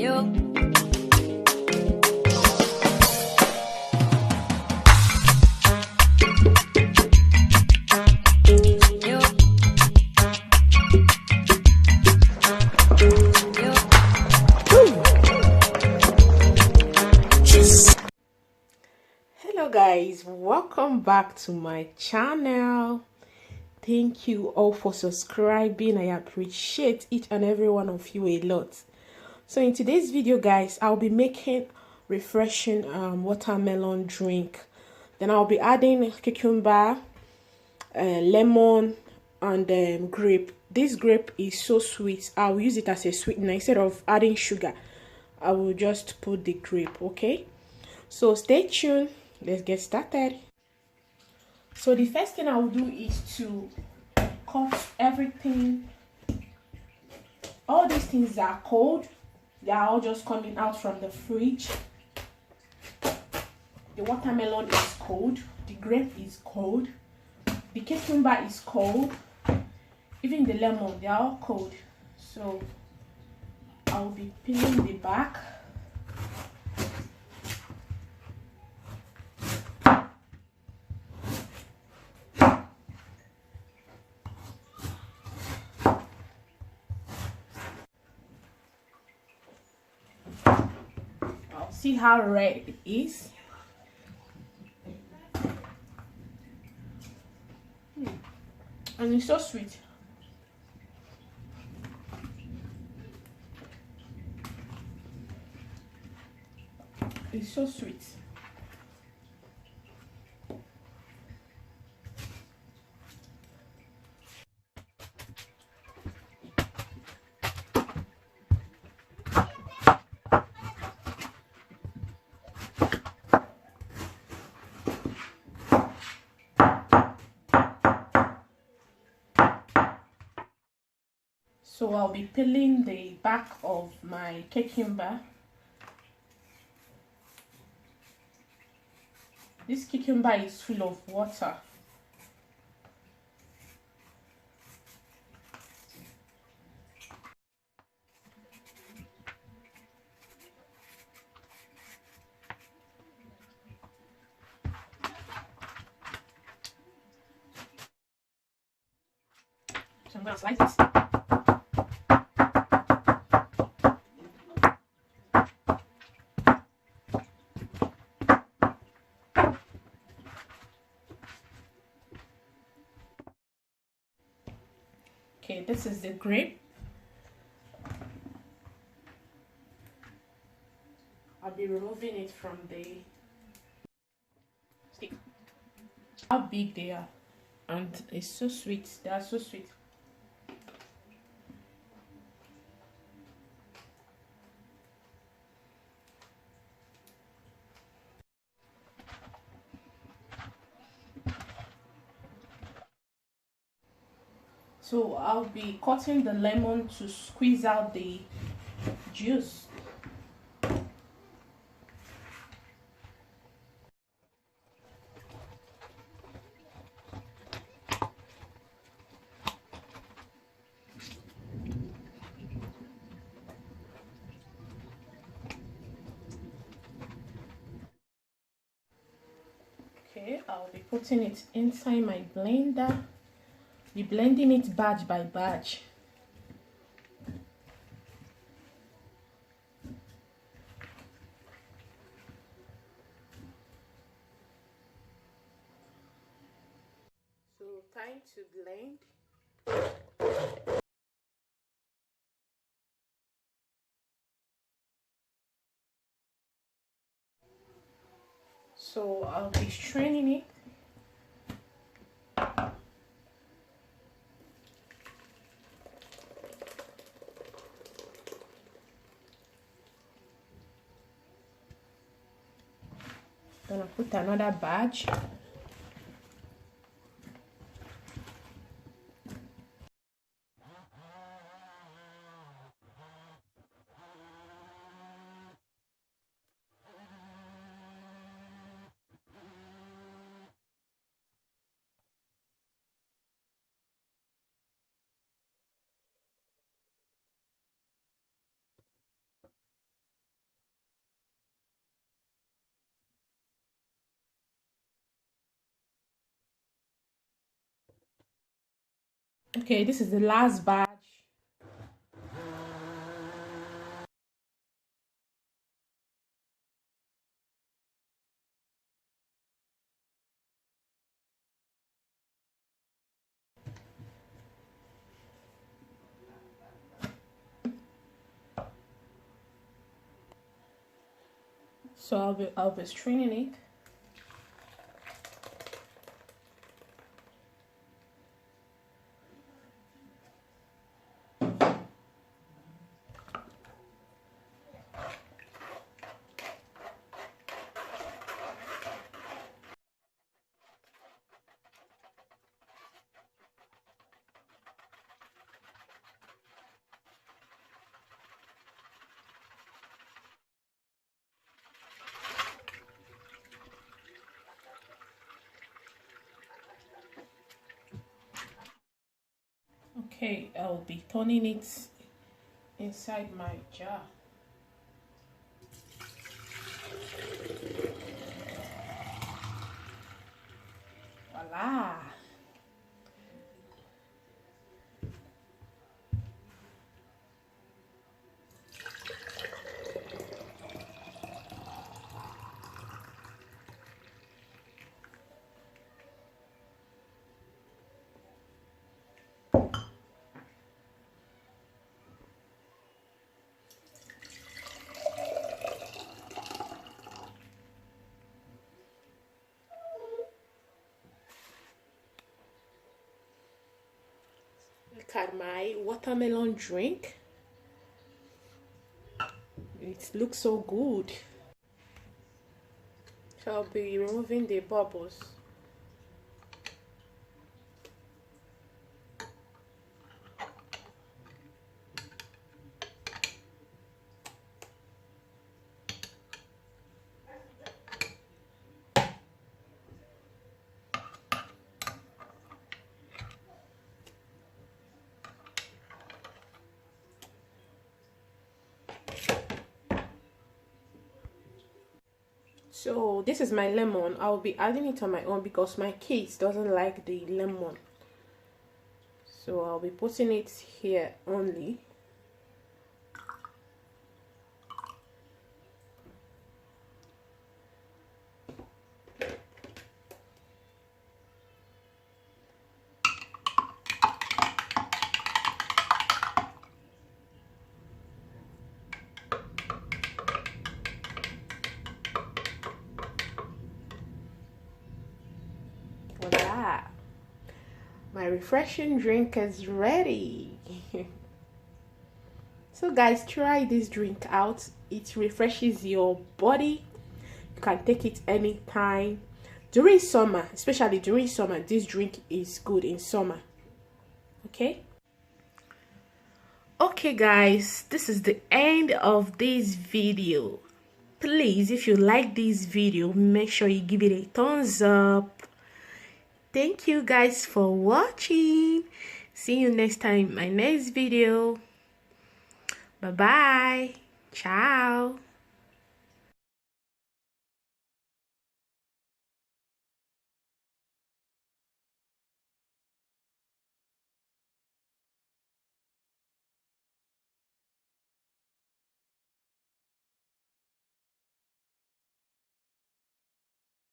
Hello guys, welcome back to my channel. Thank you all for subscribing. I appreciate each and every one of you a lot. So in today's video guys, I'll be making refreshing watermelon drink. Then I'll be adding cucumber, lemon, and grape. This grape is so sweet. I'll use it as a sweetener. Instead of adding sugar, I will just put the grape. Okay, so stay tuned. Let's get started. So the first thing I will do is to cut everything. All these things are cold. They are all just coming out from the fridge. The watermelon is cold. The grape is cold. The cucumber is cold. Even the lemon, they are all cold. So I'll be peeling the back. See how red it is. And it's so sweet. It's so sweet. So I'll be peeling the back of my cucumber. This cucumber is full of water. So I'm going to slice this. Okay, this is the grape. I'll be removing it from the stick. How big they are, and it's so sweet. They are so sweet. So I'll be cutting the lemon to squeeze out the juice. Okay, I'll be putting it inside my blender. Be blending it batch by batch. So time to blend. So I'll be straining it. Gonna put another batch. Okay, this is the last batch. So I'll be straining it. Okay, I'll be turning it inside my jar. Voila! Look at my watermelon drink. It looks so good. So I'll be removing the bubbles. So this is my lemon. I'll be adding it on my own because my kids doesn't like the lemon. So I'll be putting it here only. Voila! My refreshing drink is ready. So guys, try this drink out. It refreshes your body. You can take it anytime. During summer, especially during summer, this drink is good in summer. Okay? Okay guys, this is the end of this video. Please, if you like this video, make sure you give it a thumbs up. Thank you guys for watching. See you next time in my next video. Bye bye. Ciao.